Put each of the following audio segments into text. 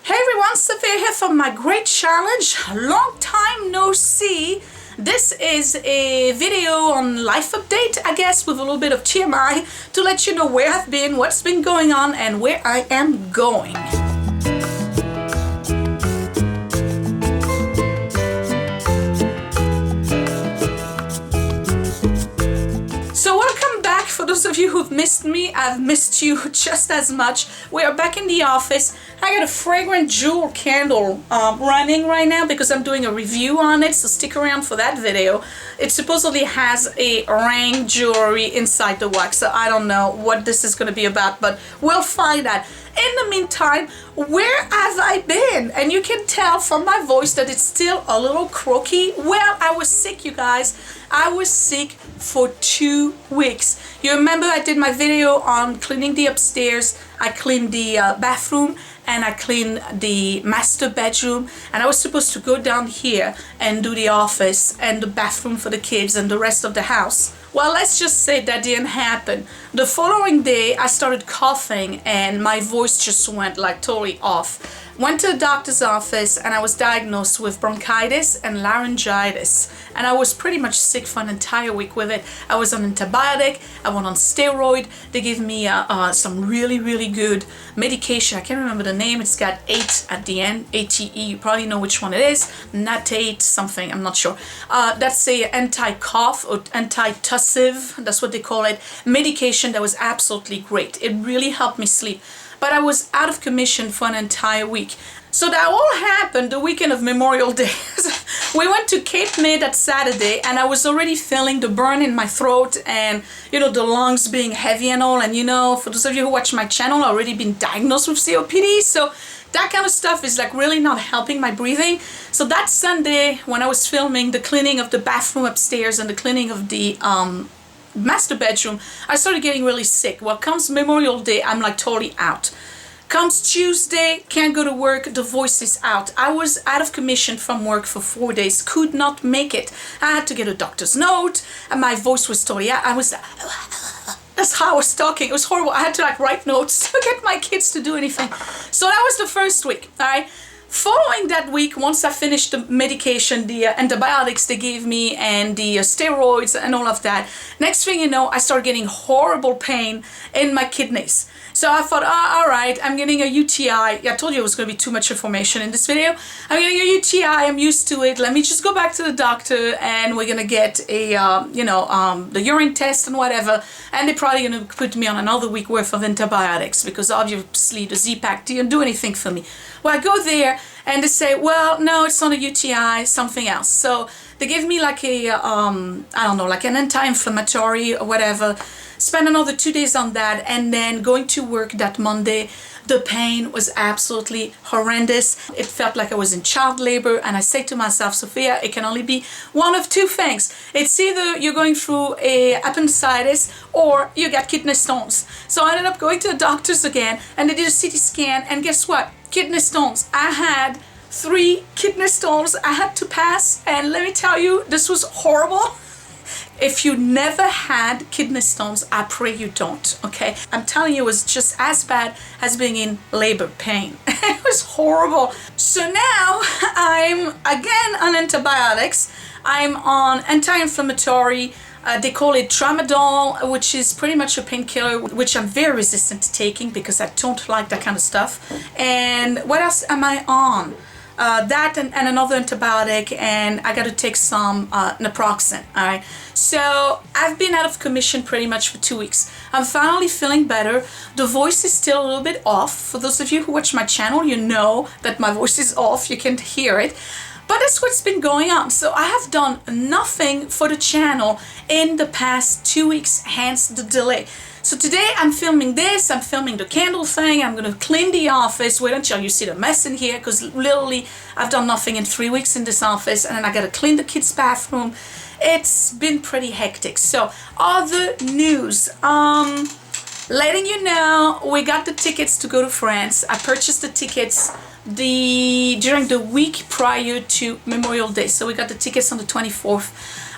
Hey everyone, Sophia here from my great challenge. Long time no see. This is a video on life update, I guess, with a little bit of TMI to let you know where I've been, what's been going on, and where I am going. So welcome back. For those of you who've missed me, I've missed you just as much. We are back in the office. I got a fragrant jewel candle running right now because I'm doing a review on it, so stick around for that video. It supposedly has a ring jewelry inside the wax, so I don't know what this is going to be about, but we'll find out. In the meantime, where have I been? And you can tell from my voice that it's still a little croaky. Well, I was sick, you guys. I was sick for 2 weeks. You remember I did my video on cleaning the upstairs. I cleaned the bathroom and I cleaned the master bedroom, and I was supposed to go down here and do the office and the bathroom for the kids and the rest of the house. Well, let's just say that didn't happen. The following day I started coughing and my voice just went like totally off. Went to the doctor's office and I was diagnosed with bronchitis and laryngitis, and I was pretty much sick for an entire week with it. I was on antibiotic, I went on steroid. They gave me some really good medication. I can't remember the name. It's got 8 at the end, ATE. You probably know which one it is. Natate something, I'm not sure. That's a anti-cough or anti-tussive, that's what they call it, medication that was absolutely great. It really helped me sleep. But I was out of commission for an entire week. So that all happened the weekend of Memorial Day. We went to Cape May that Saturday, and I was already feeling the burn in my throat and, you know, the lungs being heavy and all. And, you know, for those of you who watch my channel, I've already been diagnosed with COPD. So that kind of stuff is like really not helping my breathing. So that Sunday, when I was filming the cleaning of the bathroom upstairs and the cleaning of the master bedroom, I started getting really sick. Well, comes Memorial Day, I'm like totally out. Comes Tuesday, can't go to work, the voice is out. I was out of commission from work for 4 days, could not make it. I had to get a doctor's note, and my voice was totally out. That's how I was talking. It was horrible. I had to like write notes to get my kids to do anything. So that was the first week, all right? Following that week, once I finished the medication, the antibiotics they gave me and the steroids and all of that, next thing you know, I started getting horrible pain in my kidneys. So I thought, all right, I'm getting a UTI. I told you it was going to be too much information in this video. I'm getting a UTI. I'm used to it. Let me just go back to the doctor and we're going to get a, the urine test and whatever. And they're probably going to put me on another week worth of antibiotics because obviously the Z-Pack didn't do anything for me. Well, I go there and they say, well, no, it's not a UTI, something else. So they give me like a, I don't know, like an anti-inflammatory or whatever. Spent another 2 days on that, and then going to work that Monday, the pain was absolutely horrendous. It felt like I was in child labor, and I say to myself, Sophia, it can only be one of two things. It's either you're going through a appendicitis or you got kidney stones. So I ended up going to the doctors again, and they did a CT scan, and guess what? Kidney stones. I had 3 kidney stones I had to pass, and let me tell you, this was horrible. If you never had kidney stones, I pray you don't, okay? I'm telling you, it was just as bad as being in labor pain. It was horrible. So now I'm again on antibiotics. I'm on anti-inflammatory. They call it tramadol, which is pretty much a painkiller, which I'm very resistant to taking because I don't like that kind of stuff. And what else am I on? That and another antibiotic, and I got to take some naproxen, all right? So I've been out of commission pretty much for 2 weeks. I'm finally feeling better. The voice is still a little bit off. For those of you who watch my channel, you know that my voice is off. You can hear it. But that's what's been going on. So I have done nothing for the channel in the past 2 weeks, hence the delay. So today I'm filming this, I'm filming the candle thing, I'm gonna clean the office. Wait until you see the mess in here, because literally I've done nothing in 3 weeks in this office, and then I gotta clean the kids' bathroom. It's been pretty hectic. So other news, letting you know, we got the tickets to go to France. I purchased the tickets during the week prior to Memorial Day. So we got the tickets on the 24th.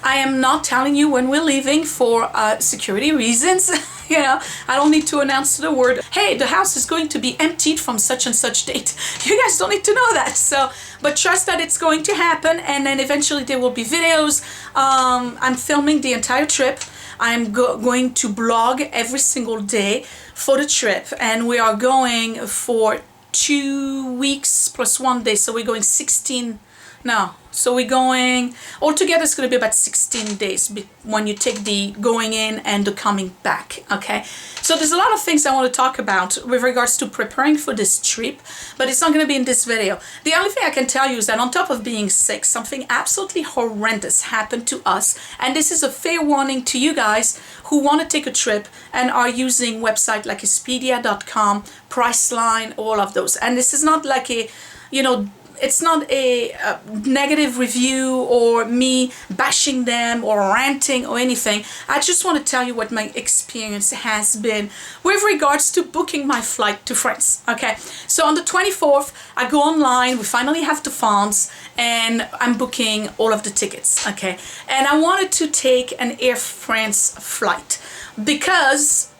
I am not telling you when we're leaving for security reasons. You know, I don't need to announce to the world, hey, the house is going to be emptied from such and such date. You guys don't need to know that. So, but trust that it's going to happen, and then eventually there will be videos. I'm filming the entire trip. I'm going to blog every single day for the trip, and we are going for 2 weeks plus 1 day, so we're going 16. No, so we're going, altogether it's going to be about 16 days when you take the going in and the coming back, okay? So there's a lot of things I want to talk about with regards to preparing for this trip, but it's not going to be in this video. The only thing I can tell you is that on top of being sick, something absolutely horrendous happened to us, and this is a fair warning to you guys who want to take a trip and are using websites like Expedia.com, Priceline, all of those. And this is not like a, you know, it's not a negative review or me bashing them or ranting or anything. I just want to tell you what my experience has been with regards to booking my flight to France. Okay, so on the 24th, I go online, we finally have the funds, and I'm booking all of the tickets. Okay, and I wanted to take an Air France flight because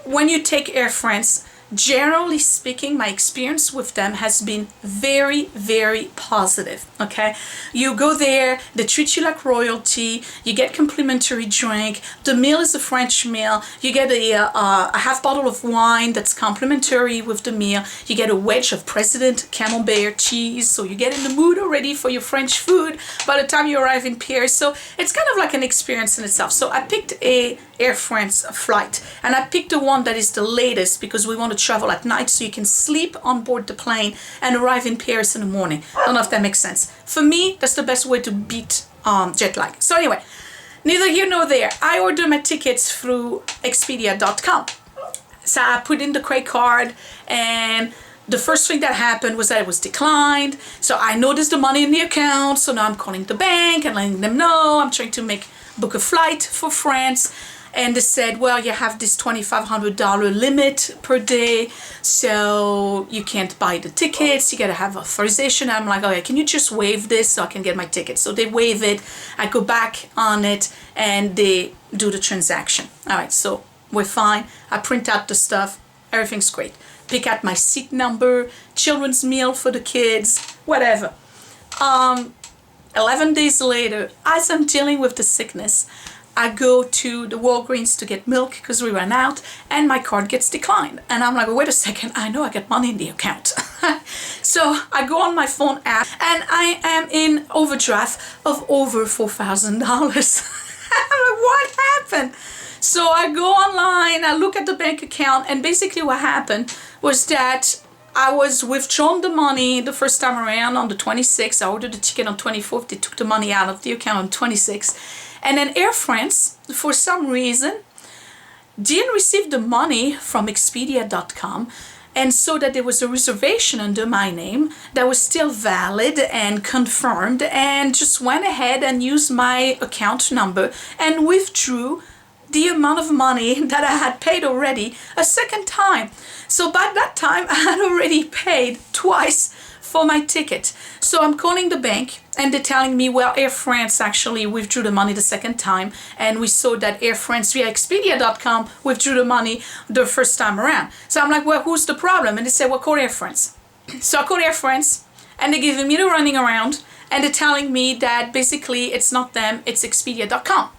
when you take Air France, generally speaking, my experience with them has been very, very positive, okay? You go there, they treat you like royalty, you get complimentary drink, the meal is a French meal, you get a half bottle of wine that's complimentary with the meal, you get a wedge of President Camembert cheese, so you get in the mood already for your French food by the time you arrive in Paris. So it's kind of like an experience in itself. So I picked a Air France flight, and I picked the one that is the latest because we want to travel at night so you can sleep on board the plane and arrive in Paris in the morning. I don't know if that makes sense. For me, that's the best way to beat jet lag. So anyway, neither here nor there. I ordered my tickets through Expedia.com. So I put in the credit card, and the first thing that happened was that it was declined. So I noticed the money in the account, so now I'm calling the bank and letting them know I'm trying to book a flight for France. And they said, well, you have this $2,500 limit per day, so you can't buy the tickets, you gotta have authorization. I'm like, okay, can you just waive this so I can get my ticket? So they waive it, I go back on it, and they do the transaction. All right, so we're fine. I print out the stuff, everything's great. Pick out my seat number, children's meal for the kids, whatever. 11 days later, as I'm dealing with the sickness, I go to the Walgreens to get milk because we ran out, and my card gets declined. And I'm like, wait a second, I know I got money in the account. So I go on my phone app, and I am in overdraft of over $4,000. I'm like, what happened? So I go online, I look at the bank account, and basically what happened was that I was withdrawn the money the first time around on the 26th. I ordered the ticket on 24th. They took the money out of the account on 26th. And then Air France, for some reason, didn't receive the money from Expedia.com, and so that there was a reservation under my name that was still valid and confirmed, and just went ahead and used my account number and withdrew the amount of money that I had paid already a second time. So by that time, I had already paid twice for my ticket. So I'm calling the bank, and they're telling me, well, Air France actually withdrew the money the second time, and we saw that Air France via Expedia.com withdrew the money the first time around. So I'm like, well, who's the problem? And they said, well, call Air France. So I call Air France, and they're giving me the running around, and they're telling me that basically it's not them, it's Expedia.com.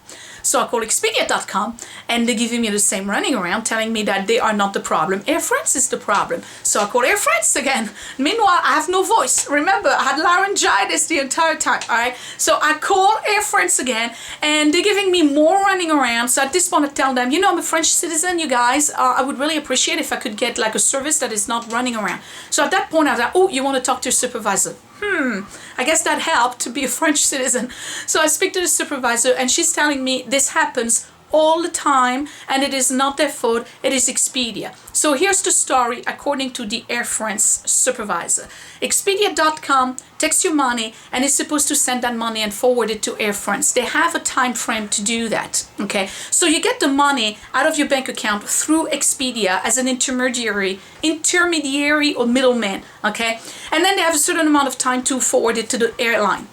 So I call Expedia.com, and they're giving me the same running around, telling me that they are not the problem. Air France is the problem. So I call Air France again. Meanwhile, I have no voice. Remember, I had laryngitis the entire time, all right? So I call Air France again, and they're giving me more running around. So at this point, I tell them, you know, I'm a French citizen, you guys. I would really appreciate if I could get like a service that is not running around. So at that point, I was like, oh, you want to talk to your supervisor? I guess that helped to be a French citizen. So I speak to the supervisor, and she's telling me this happens all the time, and it is not their fault, it is Expedia. So here's the story according to the Air France supervisor. Expedia.com takes your money and is supposed to send that money and forward it to Air France. They have a time frame to do that, okay? So you get the money out of your bank account through Expedia as an intermediary or middleman, okay? And then they have a certain amount of time to forward it to the airline.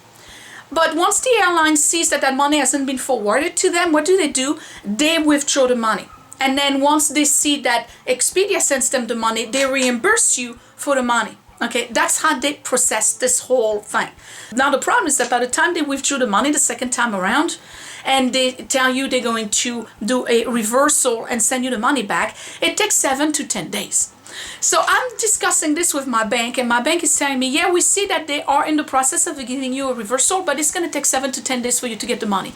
But once the airline sees that that money hasn't been forwarded to them, what do? They withdraw the money. And then once they see that Expedia sends them the money, they reimburse you for the money. Okay, that's how they process this whole thing. Now the problem is that by the time they withdrew the money the second time around, and they tell you they're going to do a reversal and send you the money back, it takes 7 to 10 days. So I'm discussing this with my bank, and my bank is telling me, yeah, we see that they are in the process of giving you a reversal, but it's going to take 7 to 10 days for you to get the money.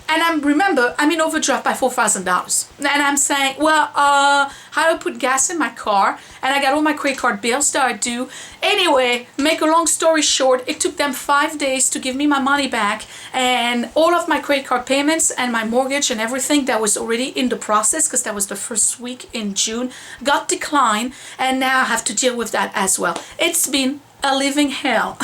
And I'm in overdraft by $4,000. And I'm saying, well, how do I put gas in my car? And I got all my credit card bills that are due. Anyway, make a long story short, it took them 5 days to give me my money back. And all of my credit card payments and my mortgage and everything that was already in the process, because that was the first week in June, got declined. And now I have to deal with that as well. It's been a living hell.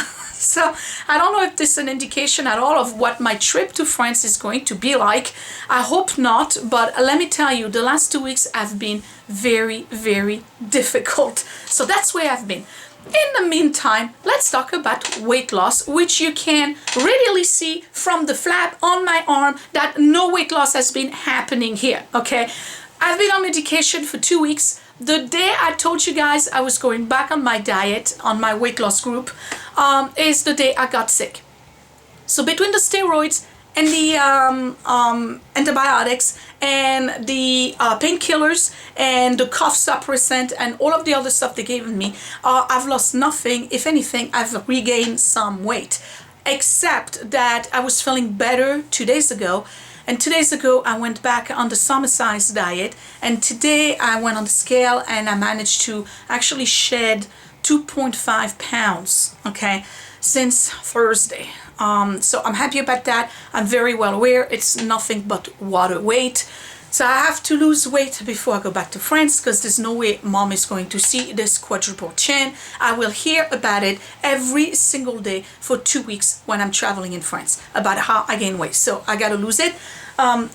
So I don't know if this is an indication at all of what my trip to France is going to be like. I hope not, but let me tell you, the last 2 weeks have been very, very difficult. So that's where I've been. In the meantime, let's talk about weight loss, which you can readily see from the flap on my arm that no weight loss has been happening here, okay? I've been on medication for 2 weeks. The day I told you guys I was going back on my diet, on my weight loss group, is the day I got sick. So between the steroids and the antibiotics and the painkillers and the cough suppressant and all of the other stuff they gave me, I've lost nothing. If anything, I've regained some weight. Except that I was feeling better 2 days ago. And 2 days ago, I went back on the summer size diet. And today I went on the scale and I managed to actually shed 2.5 pounds, okay, since Thursday. So I'm happy about that. I'm very well aware it's nothing but water weight. So I have to lose weight before I go back to France, because there's no way mom is going to see this quadruple chin. I will hear about it every single day for 2 weeks when I'm traveling in France, about how I gain weight. So I gotta lose it.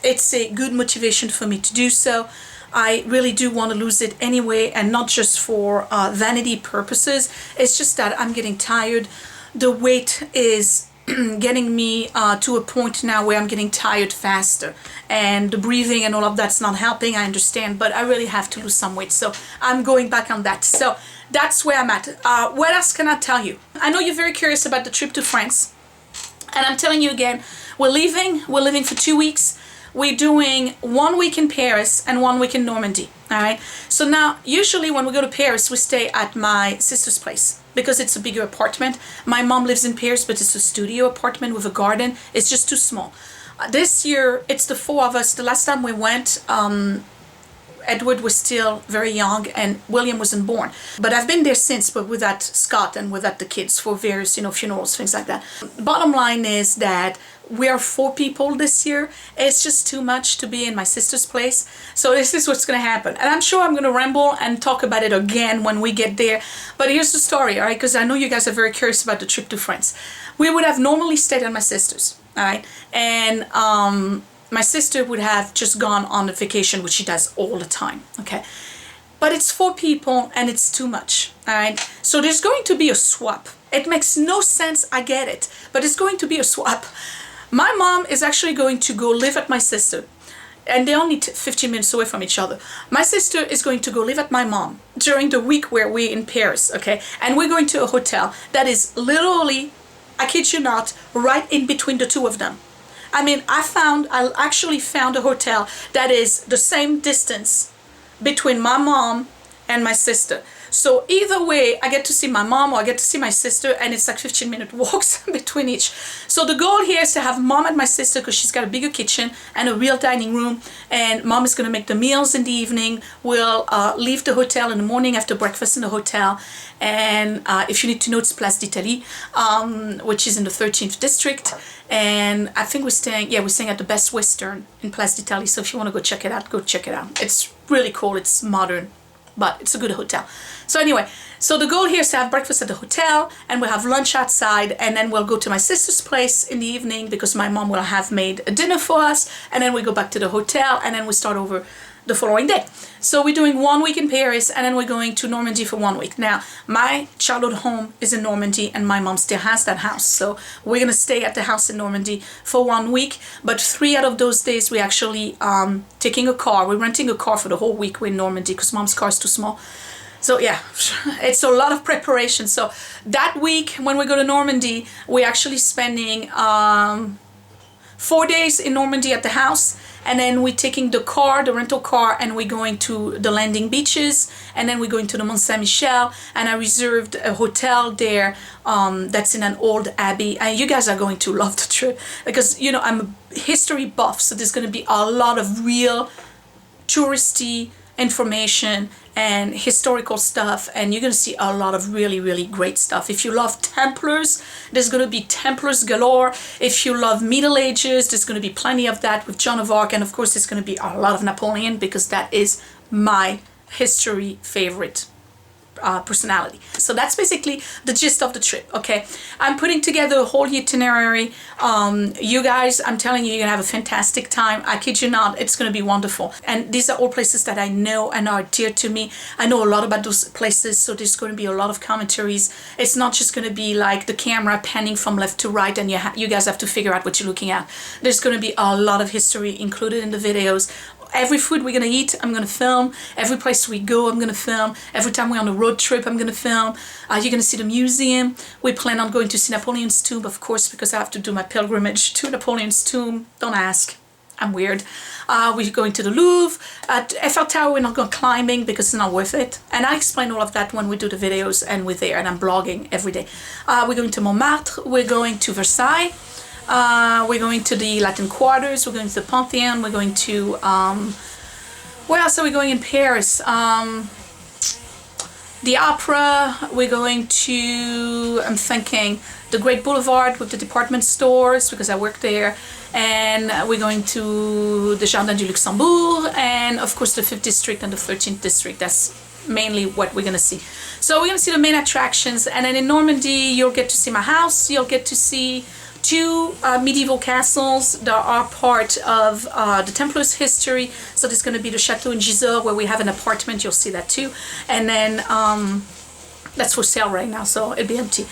It's a good motivation for me to do so. I really do want to lose it anyway, and not just for vanity purposes. It's just that I'm getting tired. The weight is getting me to a point now where I'm getting tired faster, and the breathing and all of that's not helping, I understand, but I really have to lose some weight, so I'm going back on that. So that's where I'm at. What else can I tell you? I know you're very curious about the trip to France, and I'm telling you again, we're leaving for 2 weeks. We're doing 1 week in Paris and 1 week in Normandy. All right. So now, usually when we go to Paris, we stay at my sister's place because it's a bigger apartment. My mom lives in Paris, but it's a studio apartment with a garden. It's just too small. This year, it's the 4 of us. The last time we went, Edward was still very young and William wasn't born. But I've been there since, but without Scott and without the kids for various, funerals, things like that. Bottom line is that we are 4 people this year. It's just too much to be in my sister's place. So this is what's going to happen. And I'm sure I'm going to ramble and talk about it again when we get there. But here's the story, all right? Because I know you guys are very curious about the trip to France. We would have normally stayed at my sister's, all right? And my sister would have just gone on a vacation, which she does all the time, okay? But it's 4 people and it's too much, all right? So there's going to be a swap. It makes no sense, I get it, but it's going to be a swap. My mom is actually going to go live at my sister, and they're only 15 minutes away from each other. My sister is going to go live at my mom during the week where we're in Paris, okay? And we're going to a hotel that is literally, I kid you not, right in between the 2 of them. I mean, I actually found a hotel that is the same distance between my mom and my sister. So either way, I get to see my mom or I get to see my sister, and it's like 15-minute walks between each. So the goal here is to have mom and my sister, because she's got a bigger kitchen and a real dining room, and mom is going to make the meals in the evening. We'll leave the hotel in the morning after breakfast in the hotel. And if you need to know, it's Place d'Italie, which is in the 13th district. And I think we're staying at the Best Western in Place d'Italie. So if you want to go check it out, go check it out. It's really cool. It's modern, but it's a good hotel. So anyway, so the goal here is to have breakfast at the hotel, and we'll have lunch outside, and then we'll go to my sister's place in the evening because my mom will have made a dinner for us, and then we go back to the hotel, and then we start over the following day. So we're doing 1 week in Paris, and then we're going to Normandy for 1 week. Now, my childhood home is in Normandy, and my mom still has that house. So we're gonna stay at the house in Normandy for 1 week. But 3 out of those days, we're actually taking a car. We're renting a car for the whole week. We're in Normandy because mom's car is too small. So yeah, it's a lot of preparation. So that week when we go to Normandy, we're actually spending 4 days in Normandy at the house, and then we're taking the car, the rental car, and we're going to the landing beaches, and then we're going to the Mont Saint-Michel, and I reserved a hotel there that's in an old abbey, and you guys are going to love the trip because, you know, I'm a history buff, so there's going to be a lot of real touristy information and historical stuff, and you're gonna see a lot of really great stuff. If you love Templars, there's gonna be Templars galore. If you love Middle Ages, there's gonna be plenty of that with Joan of Arc, and of course there's gonna be a lot of Napoleon because that is my history favorite personality. So that's basically the gist of the trip. Okay, I'm putting together a whole itinerary. You guys, I'm telling you, you're gonna have a fantastic time. I kid you not, it's gonna be wonderful. And these are all places that I know and are dear to me. I know a lot about those places, so there's going to be a lot of commentaries. It's not just going to be like the camera panning from left to right and you guys have to figure out what you're looking at. There's going to be a lot of history included in the videos. Every food we're gonna eat, I'm gonna film. Every place we go, I'm gonna film. Every time we're on a road trip, I'm gonna film. You're gonna see the museum. We plan on going to see Napoleon's tomb, of course, because I have to do my pilgrimage to Napoleon's tomb. Don't ask. I'm weird. We're going to the Louvre. At Eiffel Tower, we're not going climbing because it's not worth it. And I explain all of that when we do the videos and we're there, and I'm blogging every day. We're going to Montmartre. We're going to Versailles. We're going to the Latin Quarters, we're going to the POMPTON, we're going to, where else are we going in Paris? The Opera, we're going to, I'm thinking, the Great Boulevard with the department stores because I work there, and we're going to the Jardin du Luxembourg, and of course the 5th District and the 13th District. That's mainly what we're gonna see. So we're gonna see the main attractions, and then in Normandy, you'll get to see my house, you'll get to see 2 medieval castles that are part of the Templars history. So there's going to be the Chateau in Gisors where we have an apartment, you'll see that too. And then that's for sale right now, so it'll be empty.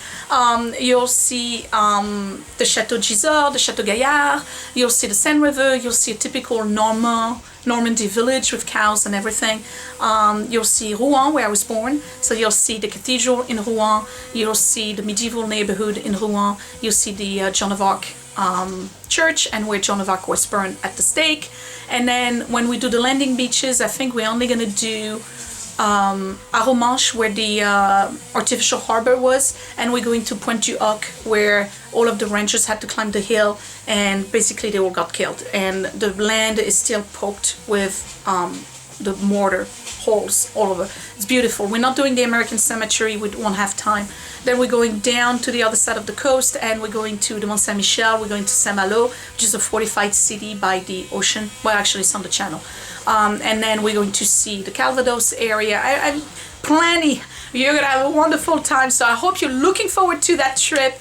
You'll see the Chateau Gisors, the Chateau Gaillard, you'll see the Seine River, you'll see a typical Normandy village with cows and everything. You'll see Rouen, where I was born, so you'll see the cathedral in Rouen, you'll see the medieval neighborhood in Rouen, you'll see the Joan of Arc church and where Joan of Arc was burned at the stake. And then when we do the landing beaches, I think we're only gonna do Aromanche, where the artificial harbor was, and we're going to Pointe du Hoc, where all of the rangers had to climb the hill and basically they all got killed, and the land is still poked with the mortar holes all over. It's beautiful. We're not doing the American cemetery, we won't have time. Then we're going down to the other side of the coast, and we're going to the Mont Saint-Michel, we're going to Saint-Malo, which is a fortified city by the ocean. Well, actually it's on the channel. And then we're going to see the Calvados area. I'm plenty. You're gonna have a wonderful time, so I hope you're looking forward to that trip.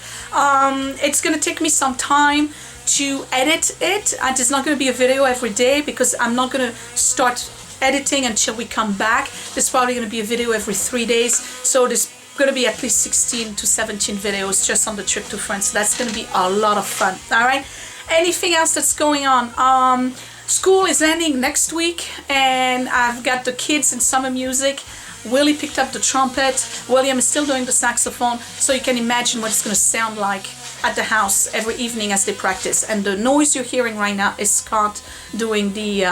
It's gonna take me some time to edit it, and it's not gonna be a video every day because I'm not gonna start editing until we come back. There's probably gonna be a video every 3 days, so there's gonna be at least 16 to 17 videos just on the trip to France. So that's gonna be a lot of fun. All right, anything else that's going on? School is ending next week, and I've got the kids in summer music. Willie picked up the trumpet. William is still doing the saxophone, so you can imagine what it's going to sound like at the house every evening as they practice. And the noise you're hearing right now is Scott doing the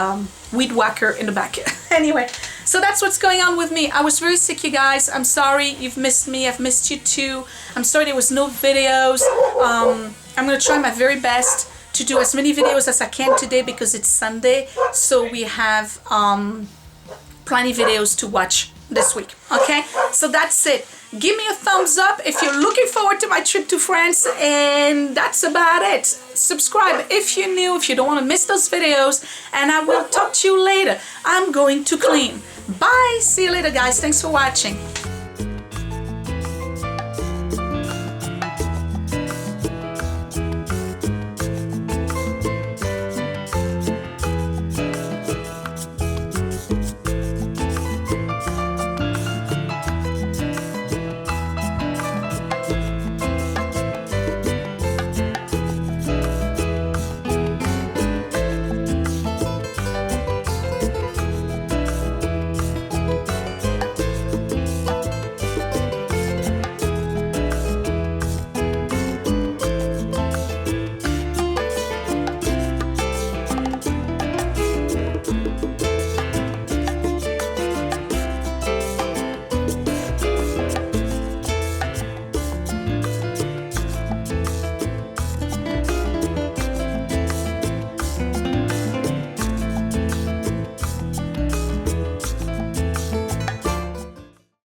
weed whacker in the back. Anyway, so that's what's going on with me. I was very sick, you guys. I'm sorry you've missed me. I've missed you too. I'm sorry there was no videos. I'm going to try my very best to do as many videos as I can today because it's Sunday, so we have plenty of videos to watch this week. Okay, so that's it. Give me a thumbs up if you're looking forward to my trip to France, and that's about it. Subscribe if you're new, if you don't want to miss those videos, and I will talk to you later. I'm going to clean. Bye. See you later, guys. Thanks for watching.